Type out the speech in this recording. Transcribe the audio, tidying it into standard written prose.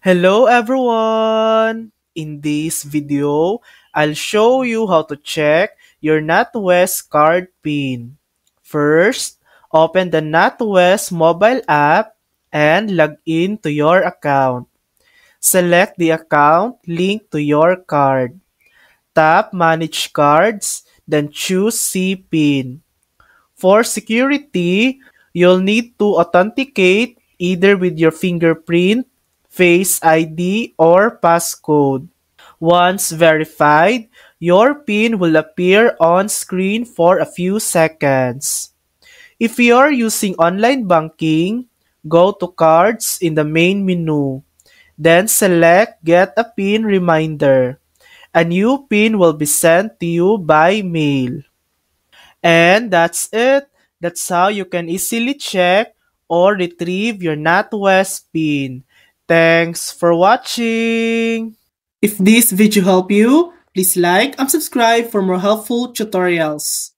Hello everyone! In this video, I'll show you how to check your NatWest card PIN. First, open the NatWest mobile app and log in to your account. Select the account linked to your card. Tap Manage Cards, then choose See PIN. For security, you'll need to authenticate either with your fingerprint, Face ID, or passcode. Once verified, your PIN will appear on screen for a few seconds. If you're using online banking, go to Cards in the main menu. Then select Get a PIN Reminder. A new PIN will be sent to you by mail. And that's it. That's how you can easily check or retrieve your NatWest PIN. Thanks for watching! If this video helped you, please like and subscribe for more helpful tutorials.